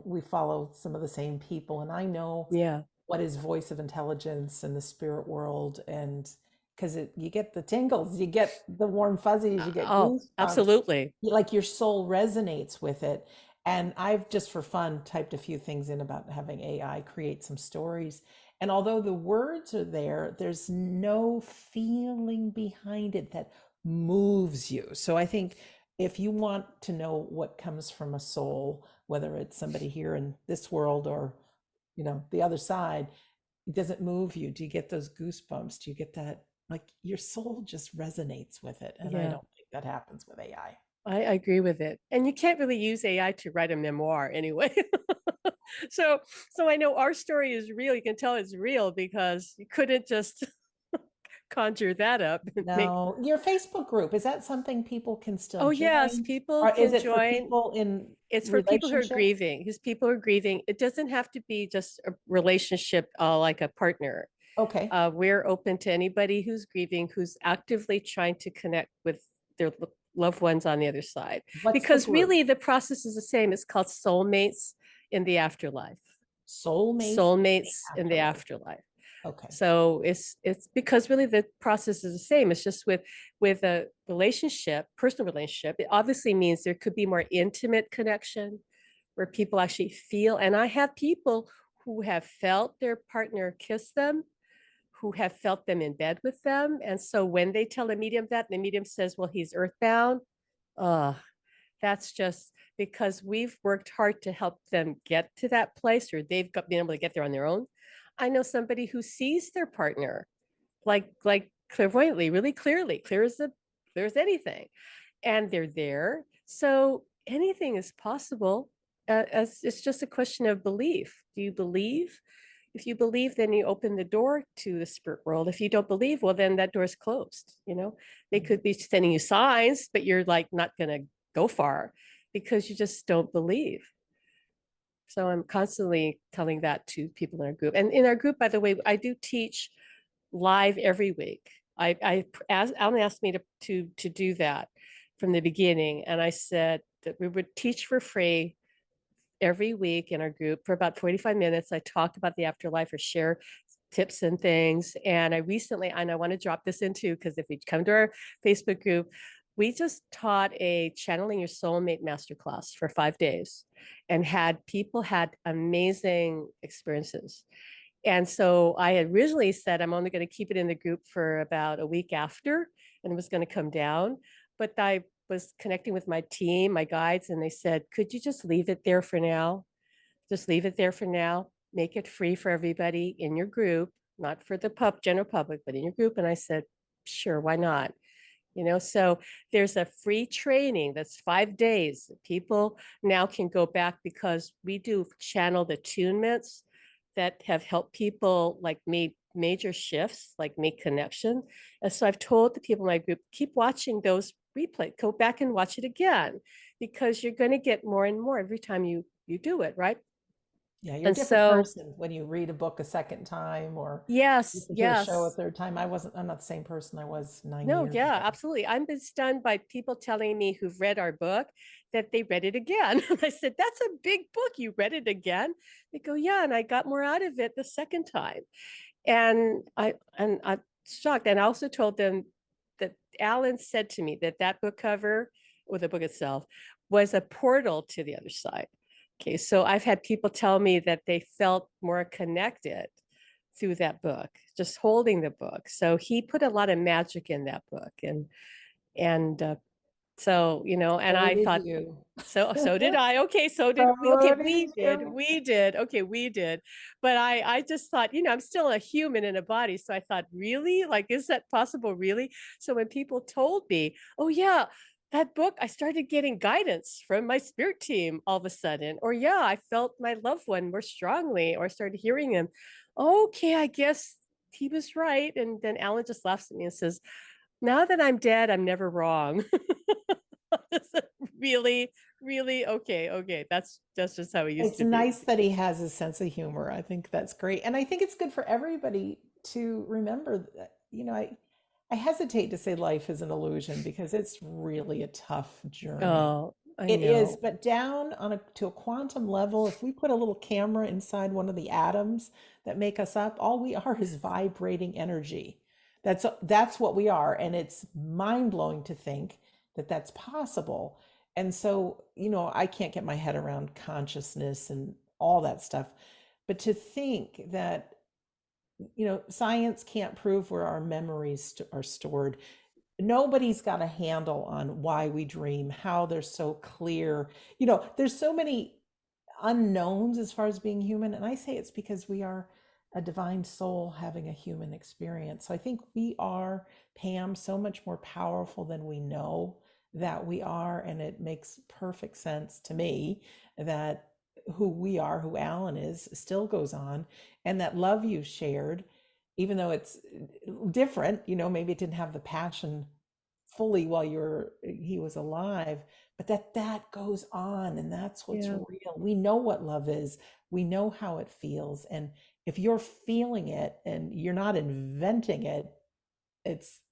we follow some of the same people, and I know
Yeah.
what is voice of intelligence in the spirit world. And because you get the tingles, you get the warm fuzzies, you get
Oh,
goosebumps,
absolutely.
like your soul resonates with it. And I've just for fun typed a few things in about having AI create some stories. And although the words are there, there's no feeling behind it that moves you. So I think if you want to know what comes from a soul, whether it's somebody here in this world or, the other side, it doesn't move you. Do you get those goosebumps? Do you get that? Like your soul just resonates with it. And I
Yeah,
don't think that happens with AI.
I agree with it. And you can't really use AI to write a memoir anyway. so so I know our story is real. You can tell it's real because you couldn't just conjure that up and make.
No, your Facebook group, is that something people can still
Oh yes,
join?
people
Or is
can
it for
join.
people in
It's for people who are
relationship?
grieving, because people are grieving. It doesn't have to be just a relationship, like a partner.
Okay.
We're open to anybody who's grieving, who's actively trying to connect with their loved ones on the other side.
What's the
Because
group?
really, the process is the same. It's called soulmates in the afterlife.
Soulmates in the
Soulmates in the
afterlife.
afterlife.
Okay.
So it's because really the process is the same. It's just with a relationship, personal relationship. It obviously means there could be more intimate connection where people actually feel. And I have people who have felt their partner kiss them, who have felt them in bed with them. And so when they tell a medium that, the medium says, well, he's earthbound. Uh, that's just because we've worked hard to help them get to that place, or been able to get there on their own. I know somebody who sees their partner like clairvoyantly, really clearly, clear as anything, and they're there. So anything is possible. As it's just a question of belief. Do you believe? If you believe, then you open the door to the spirit world. If you don't believe, well, then that door is closed. They could be sending you signs, but you're like not going to go far because you just don't believe. So I'm constantly telling that to people in our group. And in our group, by the way, I do teach live every week. Alan asked me to do that from the beginning, and I said that we would teach for free every week in our group for about 45 minutes. I talk about the afterlife or share tips and things. And I want to drop this into, because if you come to our Facebook group, we just taught a channeling your soulmate masterclass for 5 days and people had amazing experiences. And so I had originally said I'm only going to keep it in the group for about a week after, and it was going to come down. But I was connecting with my team, my guides, and they said, could you just leave it there for now? Just leave it there for now. Make it free for everybody in your group, not for the general public, but in your group. And I said, sure, why not? So there's a free training that's 5 days. People now can go back because we do channeled attunements that have helped people like me major shifts, like make connection. And so I've told the people in my group, keep watching those replay, go back and watch it again, because you're going to get more and more every time you do it, right?
Yeah, you're a
And
different
so,
person when you read a book a second time or
yes,
listen to a show a
yes.
third time. I'm not the same person I was nine
No,
years
yeah,
ago.
absolutely. I've been stunned by people telling me who've read our book that they read it again. I said, that's a big book. You read it again? They go, yeah, and I got more out of it the second time. And I'm shocked. And I also told them that Allan said to me that that book cover, or the book itself, was a portal to the other side. Okay, so I've had people tell me that they felt more connected through that book, just holding the book. So he put a lot of magic in that book, and so, and
So
I
did
thought,
you.
so did I. Okay, so did we. Okay,
So did
we did.
you.
We did. Okay, we did. But I just thought, I'm still a human in a body. So I thought, really? Like, is that possible, really? So when people told me, oh yeah, that book, I started getting guidance from my spirit team all of a sudden. Or yeah, I felt my loved one more strongly, or I started hearing him. Okay, I guess he was right. And then Allan just laughs at me and says, now that I'm dead, I'm never wrong. Really, really? Okay. That's just how it used
It's
to be.
nice that he has a sense of humor. I think that's great. And I think it's good for everybody to remember that, I hesitate to say life is an illusion because it's really a tough journey.
Oh, I
It is,
know.
but down to a quantum level, if we put a little camera inside one of the atoms that make us up, all we are is vibrating energy. That's what we are, and it's mind-blowing to think that that's possible. And so, I can't get my head around consciousness and all that stuff, but to think that, science can't prove where our memories are stored. Nobody's got a handle on why we dream, how they're so clear. There's so many unknowns as far as being human. And I say it's because we are a divine soul having a human experience. So I think we are, Pam, so much more powerful than we know that we are. And it makes perfect sense to me that who we are, who Allan is, still goes on. And that love you shared, even though it's different, maybe it didn't have the passion fully while he was alive, but that goes on, and that's what's
Yeah.
real. We know what love is, we know how it feels, and if you're feeling it and you're not inventing it, it's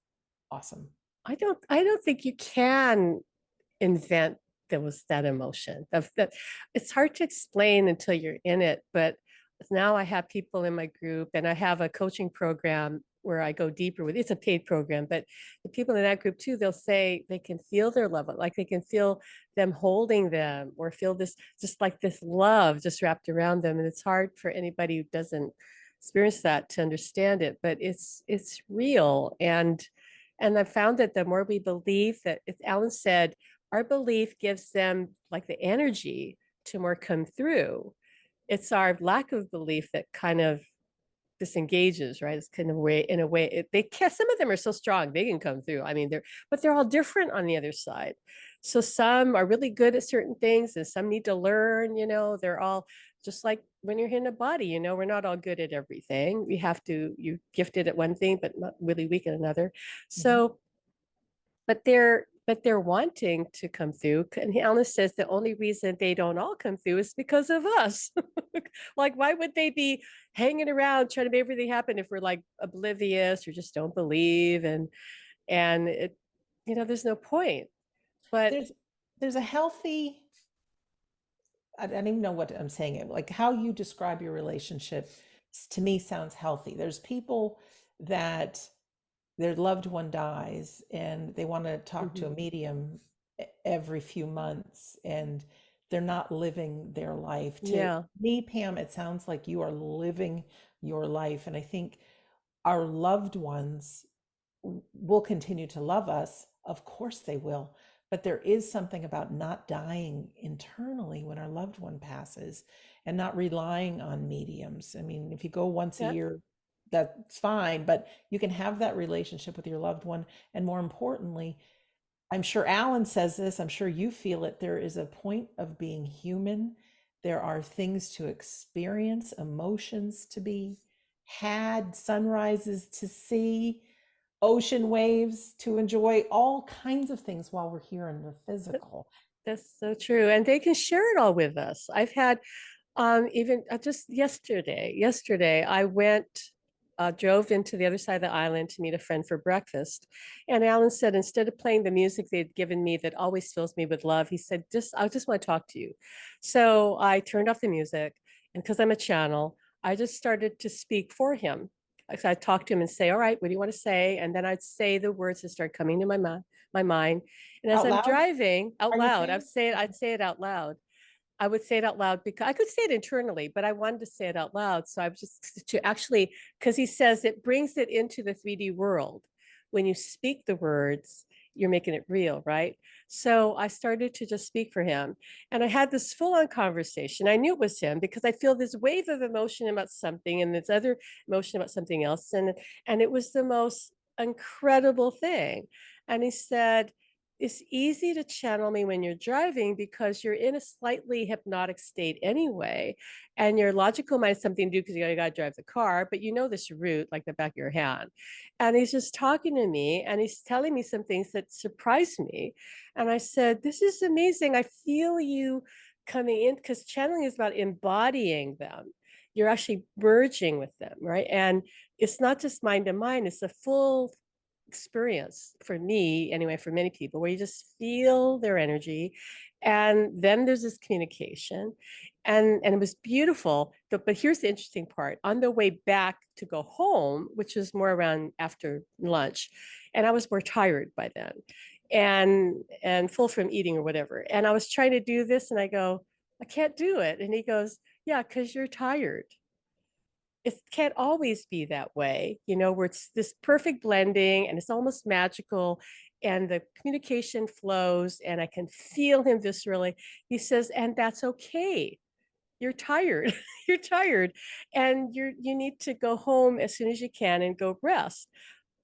awesome.
I don't think you can invent that emotion. That it's hard to explain until you're in it. But now I have people in my group, and I have a coaching program where I go deeper with. It's a paid program, but the people in that group too, they'll say they can feel their love, like they can feel them holding them, or feel this just like this love just wrapped around them. And it's hard for anybody who doesn't experience that to understand it, but it's real. And I found that the more we believe that, as Allan said, our belief gives them like the energy to more come through. It's our lack of belief that kind of disengages, right? It's kind of way, in a way, they can, some of them are so strong they can come through. I mean, but they're all different on the other side. So some are really good at certain things, and some need to learn. They're all just like when you're in a body. We're not all good at everything. You're gifted at one thing, but not really weak at another.
Mhm.
So but they're wanting to come through. And Allan says the only reason they don't all come through is because of us. Like, why would they be hanging around trying to make everything happen if we're like oblivious or just don't believe? And there's no point. But
there's there's a healthy, I don't even know what I'm saying it, like how you describe your relationship to me sounds healthy. There's people that their loved one dies and they want to talk to
mhm,
a medium every few months, and they're not living their life. To
yeah,
me, Pam, it sounds like you are living your life. And I think our loved ones will continue to love us. Of course they will. But there is something about not dying internally when our loved one passes and not relying on mediums. I mean, if you go once a
that
year, that's fine, but you can have that relationship with your loved one. And more importantly, I'm sure Allan says this, I'm sure you feel it. There is a point of being human. There are things to experience, emotions to be had, sunrises to see, ocean waves to enjoy, all kinds of things while we're here in the physical.
that's so true. And they can share it all with us. I've had even just yesterday, I drove into the other side of the island to meet a friend for breakfast. And Allan said, instead of playing the music they'd given me that always fills me with love, he said, I just want to talk to you. So I turned off the music, and because I'm a channel, I just started to speak for him. So I talked to him and say, all right, what do you want to say? And then I'd say the words that start coming to my mind. And as
Out
I'm
loud?
driving out
Are you
loud,
saying?
I'd say it out loud. I would say it out loud because I could say it internally, but I wanted to say it out loud. So I was just to actually, because he says it brings it into the 3D world. When you speak the words, you're making it real, right? So I started to just speak for him. And I had this full on conversation. I knew it was him because I feel this wave of emotion about something and this other emotion about something else. And it was the most incredible thing. And he said, it's easy to channel me when you're driving because you're in a slightly hypnotic state anyway. And your logical mind has something to do because you got to drive the car, but you know this route like the back of your hand. And he's just talking to me and he's telling me some things that surprised me. And I said, this is amazing. I feel you coming in because channeling is about embodying them. You're actually merging with them, right? And it's not just mind to mind, it's a full experience for me anyway, for many people, where you just feel their energy. And then there's this communication. And it was beautiful. But here's the interesting part. On the way back to go home, which was more around after lunch, and I was more tired by then and full from eating or whatever. And I was trying to do this and I go, I can't do it. And he goes, yeah, because you're tired. It can't always be that way, where it's this perfect blending and it's almost magical and the communication flows and I can feel him viscerally. He says, and that's okay. You're tired. You're tired. And you need to go home as soon as you can and go rest.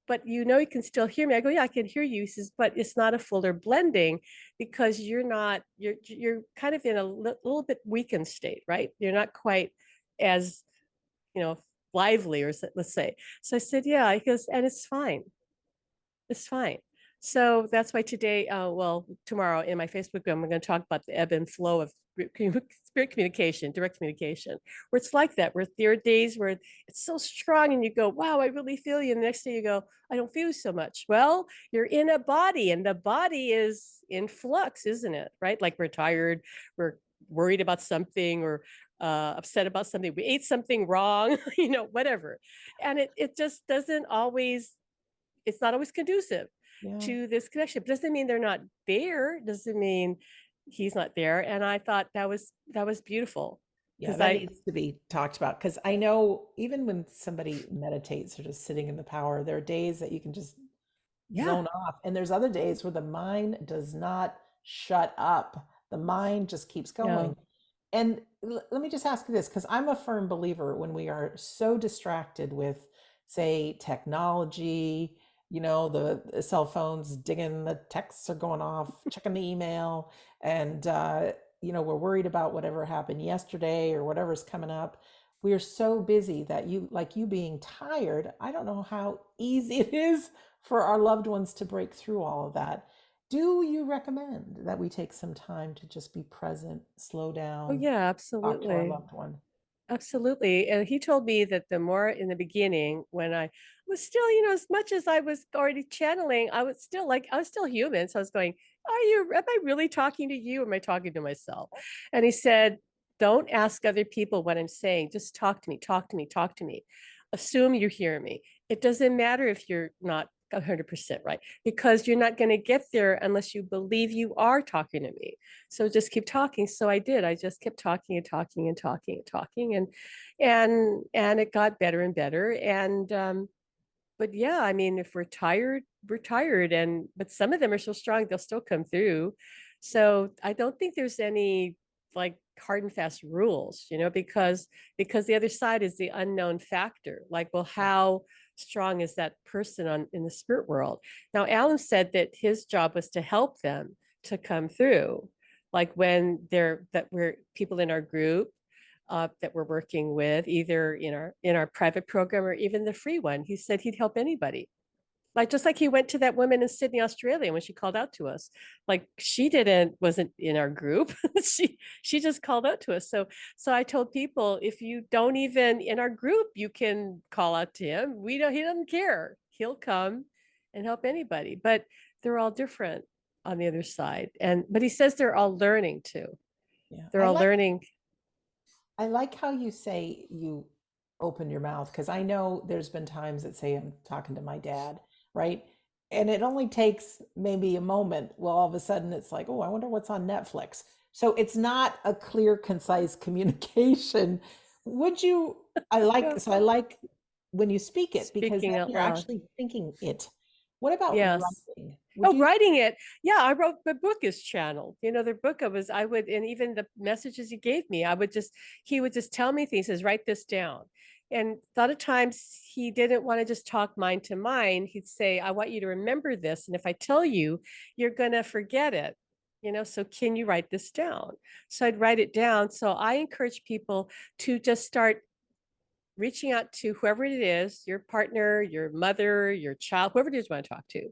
But you can still hear me. I go, yeah, I can hear you. He says, but it's not a fuller blending because you're kind of in a little bit weakened state, right? You're not quite as you know, lively, or let's say. So I said, yeah, he goes, and it's fine. It's fine. So that's why today, well, tomorrow in my Facebook group, I'm going to talk about the ebb and flow of spirit communication, direct communication, where it's like that, where there are days where it's so strong and you go, wow, I really feel you. And the next day you go, I don't feel so much. Well, you're in a body and the body is in flux, isn't it? Right? Like we're tired, we're worried about something or upset about something, we ate something wrong, whatever. And it just doesn't always, it's not always conducive
Yeah.
to this connection. It doesn't mean they're not there. Doesn't mean he's not there. And I thought that was beautiful
Yeah,
because
that
I
needs to be talked about because I know even when somebody meditates or just sitting in the power, there are days that you can just
yeah
zone off. And there's other days where the mind does not shut up. The mind just keeps
yeah
going. And let me just ask you this, because I'm a firm believer when we are so distracted with, say, technology, the cell phones dinging, the texts are going off, checking the email, and, we're worried about whatever happened yesterday or whatever's coming up. We are so busy that like you being tired, I don't know how easy it is for our loved ones to break through all of that. Do you recommend that we take some time to just be present, slow
oh
down,
yeah,
talk to our
absolutely.
loved one?
Absolutely. And he told me that the more in the beginning, when I was still, as much as I was already channeling, I was still human. So I was going, am I really talking to you? Or am I talking to myself? And he said, don't ask other people what I'm saying. Just talk to me, talk to me, talk to me. Assume you hear me. It doesn't matter if you're not 100% right, because you're not going to get there unless you believe you are talking to me. So just keep talking. So I did. I just kept talking and talking and talking and talking, and it got better and better. And but yeah, I mean, if we're tired, we're tired. And but some of them are so strong, they'll still come through. So I don't think there's any like hard and fast rules, because the other side is the unknown factor. Like, well, how strong is that person on in the spirit world? Now, Allan said that his job was to help them to come through, like when we're people in our group that we're working with, either in our private program or even the free one. He said he'd help anybody. Like just like he went to that woman in Sydney, Australia, when she called out to us. Like she wasn't in our group. she just called out to us. So I told people, if you don't even in our group, you can call out to him. We don't. He doesn't care. He'll come and help anybody. But they're all different on the other side. But he says they're all learning too.
Yeah.
They're all learning.
I like how you say you open your mouth because I know there's been times that say I'm talking to my dad, right? And it only takes maybe a moment. Well, all of a sudden it's like, oh, I wonder what's on Netflix. So it's not a clear, concise communication. Would you,
Yeah.
I like when you speak it because
Speaking
then
out
you're
loud.
actually thinking it. What about
Yes.
writing? Would
Oh,
you?
writing it. Yeah, I wrote the book is channeled. The book I would, and even the messages he gave me, he would just tell me things, he says, write this down. And a lot of times he didn't want to just talk mind to mind. He'd say, I want you to remember this. And if I tell you, you're going to forget it. So can you write this down? So I'd write it down. So I encourage people to just start reaching out to whoever it is, your partner, your mother, your child, whoever it is you want to talk to,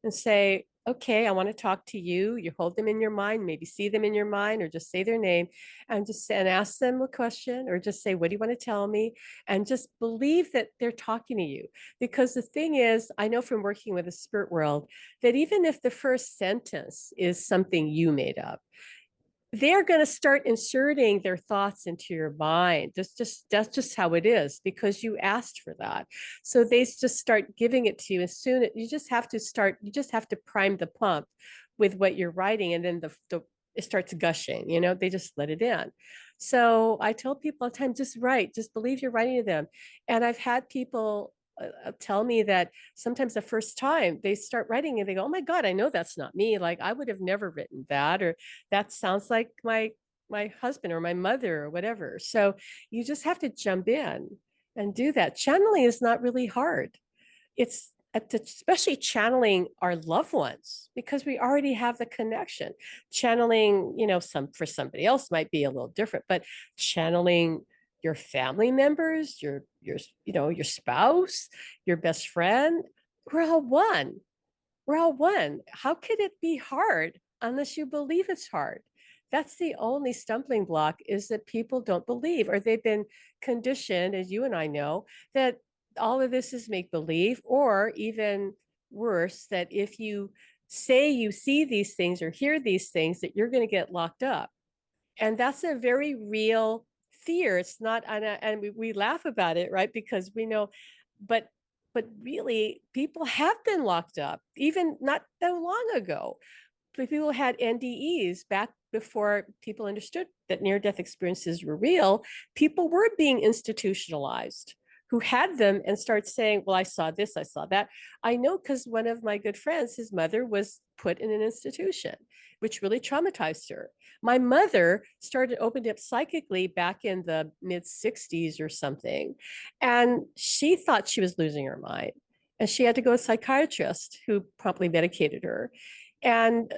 and say, okay, I want to talk to you. You hold them in your mind, maybe see them in your mind, or just say their name and ask them a question, or just say, what do you want to tell me? And just believe that they're talking to you. Because the thing is, I know from working with the spirit world that even if the first sentence is something you made up, they're going to start inserting their thoughts into your mind. That's just how it is because you asked for that. So they just start giving it to you as soon as you just have to prime the pump with what you're writing, and then it starts gushing, they just let it in. So I tell people all the time, just write, just believe you're writing to them. And I've had people tell me that sometimes the first time they start writing and they go, oh my God, I know that's not me. Like I would have never written that, or that sounds like my husband or my mother or whatever. So you just have to jump in and do that. Channeling is not really hard. It's especially channeling our loved ones because we already have the connection. Channeling, some for somebody else might be a little different, but channeling your family members, your spouse, your best friend, we're all one. We're all one. How could it be hard unless you believe it's hard? That's the only stumbling block, is that people don't believe, or they've been conditioned, as you and I know, that all of this is make believe, or even worse, that if you say you see these things or hear these things, that you're going to get locked up. And that's a very real fear. It's not, and we laugh about it, right? Because we know, but but really, people have been locked up, even not that long ago. People had NDEs back before people understood that near-death experiences were real. People were being institutionalized who had them and start saying, well, I saw this, I saw that. I know because one of my good friends, his mother was put in an institution, which really traumatized her. My mother started opening up psychically back in the mid 60s or something. And she thought she was losing her mind. And she had to go to a psychiatrist who promptly medicated her. And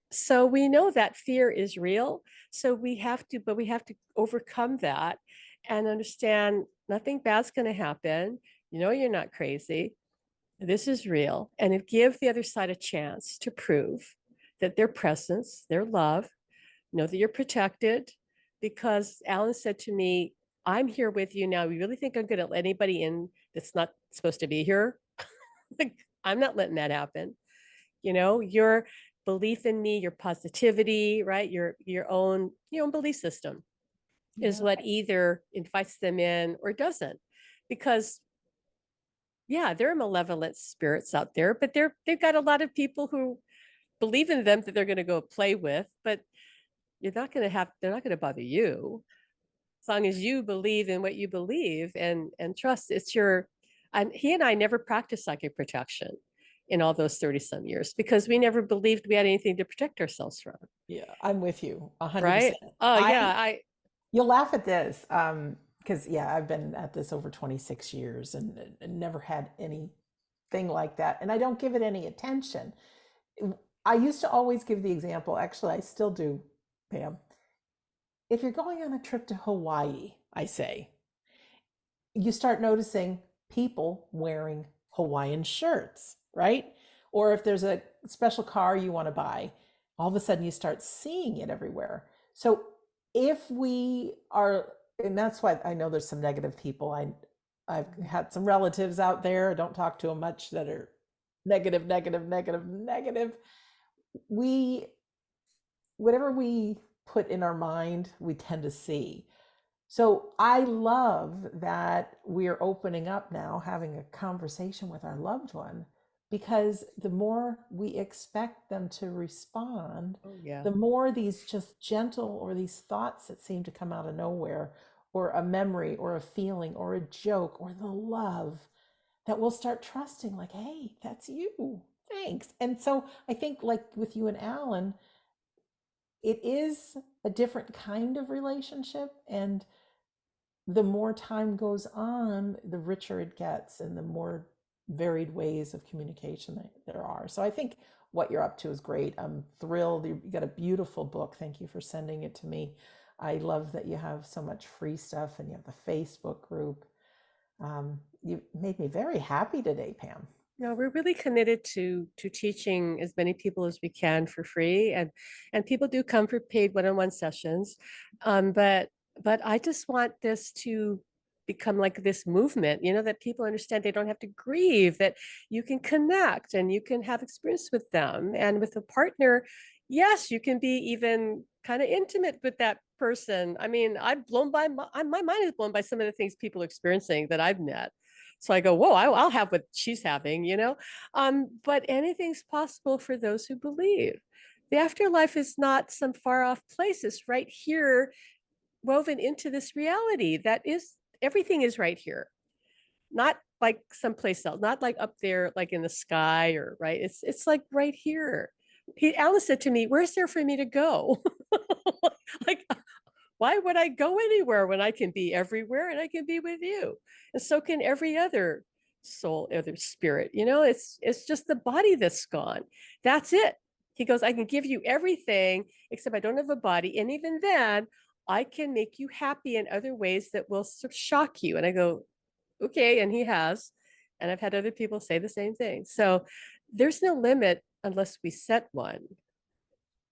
so we know that fear is real. So we have to overcome that and understand nothing bad's going to happen. You're not crazy. This is real. And give the other side a chance to prove that their presence, their love, know that you're protected. Because Allan said to me, I'm here with you now. You really think I'm going to let anybody in that's not supposed to be here? Like, I'm not letting that happen. Your belief in me, your positivity, right? Your own belief system is
Yeah.
what either invites them in or doesn't. Because yeah, there are malevolent spirits out there, but they've got a lot of people who believe in them that they're going to go play with, but they're not going to bother you as long as you believe in what you believe and trust. And he and I never practiced psychic protection in all those 30 some years because we never believed we had anything to protect ourselves from.
Yeah, I'm with you
Right.
100%.
Oh
I
yeah. I
You'll laugh at this, because yeah, I've been at this over 26 years and never had anything like that, and I don't give it any attention. I used to always give the example, actually, I still do, Pam. If you're going on a trip to Hawaii, I say, you start noticing people wearing Hawaiian shirts, right? Or if there's a special car you want to buy, all of a sudden you start seeing it everywhere. So if we are, and that's why I know there's some negative people. I've had some relatives out there, I don't talk to them much, that are negative, negative, negative, negative. We, whatever we put in our mind, we tend to see. So I love that we're opening up now, having a conversation with our loved one because the more we expect them to respond,
Oh, yeah.
the more these just gentle or these thoughts that seem to come out of nowhere, or a memory or a feeling or a joke or the love, that we'll start trusting, like, hey, that's you. Thanks. And so I think, like with you and Allan, it is a different kind of relationship. And the more time goes on, the richer it gets and the more varied ways of communication that there are. So I think what you're up to is great. I'm thrilled. You got a beautiful book. Thank you for sending it to me. I love that you have so much free stuff and you have the Facebook group. You made me very happy today, Pam.
No, we're really committed to teaching as many people as we can for free, and people do come for paid one-on-one sessions, but I just want this to become like this movement, that people understand they don't have to grieve, that you can connect and you can have experience with them, and with a partner, yes, you can be even kind of intimate with that person. I mean, my mind is blown by some of the things people are experiencing that I've met. So I go, whoa, I'll have what she's having. But anything's possible for those who believe. The afterlife is not some far off place. It's right here, woven into this reality. That is, everything is right here, not like someplace else, not like up there, like in the sky, or right. It's like right here. Alan said to me, "Where's there for me to go?" Like, why would I go anywhere when I can be everywhere and I can be with you? And so can every other soul, other spirit. It's just the body that's gone. That's it. He goes, I can give you everything except I don't have a body. And even then, I can make you happy in other ways that will shock you. And I go, okay. And he has. And I've had other people say the same thing. So there's no limit unless we set one,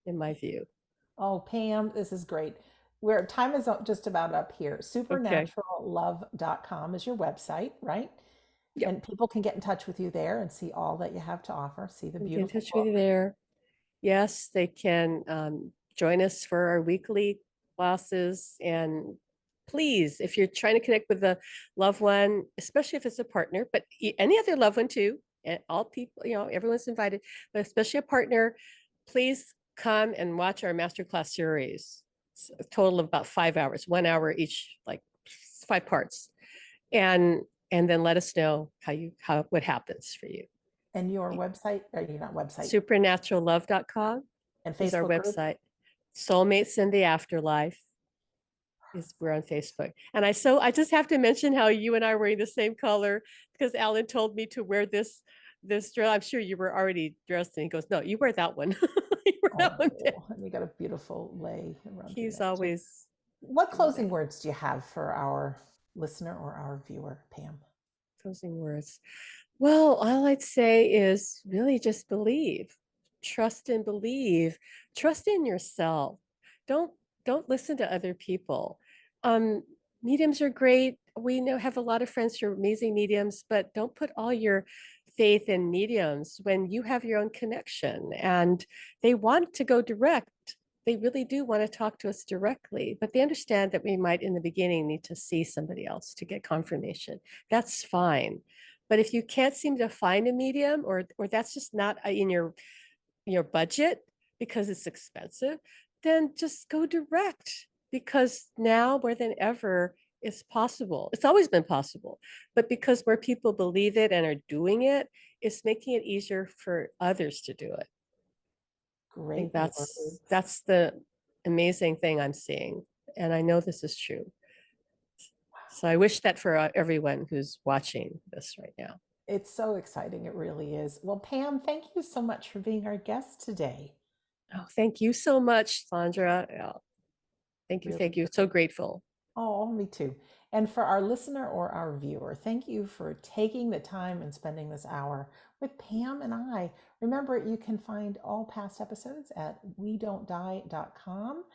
in my view.
Oh, Pam, this is great. Where time is just about up here.
Okay.
Supernaturallove.com is your website, right?
Yep.
And people can get in touch with you there and see all that you have to offer, see the
You get in
beautiful
touch with you
book.
there. Yes, they can join us for our weekly classes. And please, if you're trying to connect with a loved one, especially if it's a partner, but any other loved one too, and all people, everyone's invited, but especially a partner, please come and watch our masterclass series. It's a total of about 5 hours, 1 hour each, like 5 parts. And then let us know what happens for you.
And your website, or you're not website,
Supernaturallove.com
and
is our
Facebook group.
website. Soulmates in the Afterlife is we're on Facebook. And I just have to mention how you and I are wearing the same color, because Allan told me to wear this dress. I'm sure you were already dressed, and he goes, "No, you wear that one." You wear that one.
Oh, and you got a beautiful lay around your
He's
neck too.
always
What
doing
closing
that.
words do you have for our listener or our viewer, Pam?
Closing words. Well, all I'd say is really just believe, trust and believe, trust in yourself. Don't don't listen to other people. Um, Mediums are great. We have a lot of friends who are amazing mediums, but don't put all your faith in mediums when you have your own connection and they want to go direct. They really do want to talk to us directly, but they understand that we might in the beginning need to see somebody else to get confirmation. That's fine. But if you can't seem to find a medium, or that's just not in your budget because it's expensive, then just go direct, because now more than ever it's possible. It's always been possible, but because more people believe it and are doing it, it's making it easier for others to do it. I think
Great words.
that's the amazing thing I'm seeing, and I know this is true. So I wish that for everyone who's watching this right now.
It's so exciting. It really is. Well, Pam, thank you so much for being our guest today.
Oh, thank you so much, Sandra. Thank you.
Really,
Thank you. So
really.
grateful.
Oh, me too. And for our listener or our viewer, thank you for taking the time and spending this hour with Pam and I. Remember, you can find all past episodes at wedon'tdie.com.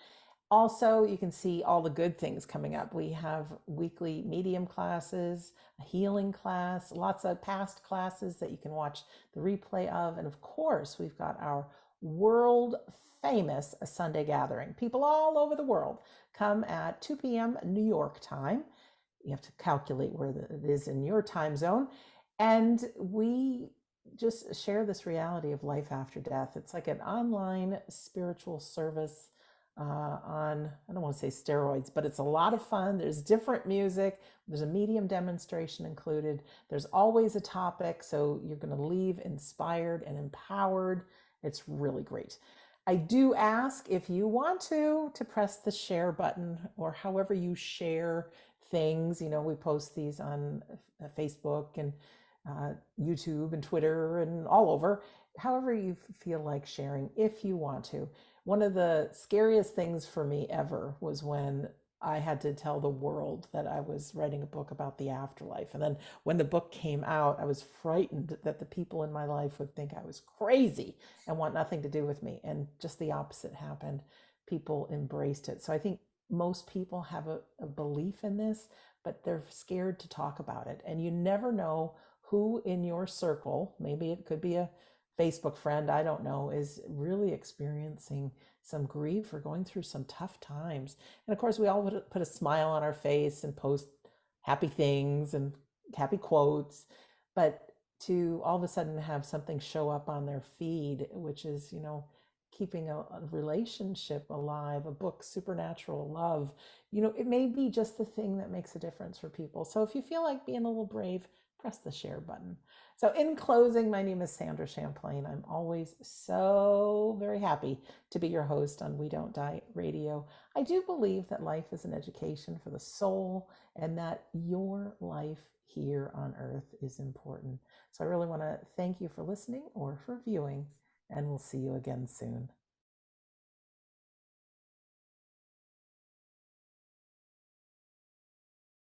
Also, you can see all the good things coming up. We have weekly medium classes, a healing class, lots of past classes that you can watch the replay of. And of course, we've got our world famous Sunday gathering. People all over the world come at 2 p.m. New York time. You have to calculate where it is in your time zone. And we just share this reality of life after death. It's like an online spiritual service on, I don't want to say steroids, but it's a lot of fun. There's different music, there's a medium demonstration included, there's always a topic. So you're going to leave inspired and empowered. It's really great. I do ask if you want to press the share button or however you share things. You know, we post these on Facebook and YouTube and Twitter and all over, however you feel like sharing, if you want to. One of the scariest things for me ever was when I had to tell the world that I was writing a book about the afterlife. And then when the book came out, I was frightened that the people in my life would think I was crazy and want nothing to do with me. And just the opposite happened. People embraced it. So I think most people have a belief in this, but they're scared to talk about it. And you never know who in your circle, maybe it could be a Facebook friend, I don't know, is really experiencing some grief or going through some tough times. And of course, we all put a smile on our face and post happy things and happy quotes. But to all of a sudden have something show up on their feed, which is, you know, keeping a relationship alive, a book, Supernatural Love, you know, it may be just the thing that makes a difference for people. So if you feel like being a little brave, press the share button. So in closing, my name is Sandra Champlain. I'm always so very happy to be your host on We Don't Die Radio. I do believe that life is an education for the soul and that your life here on earth is important. So I really want to thank you for listening or for viewing, and we'll see you again soon.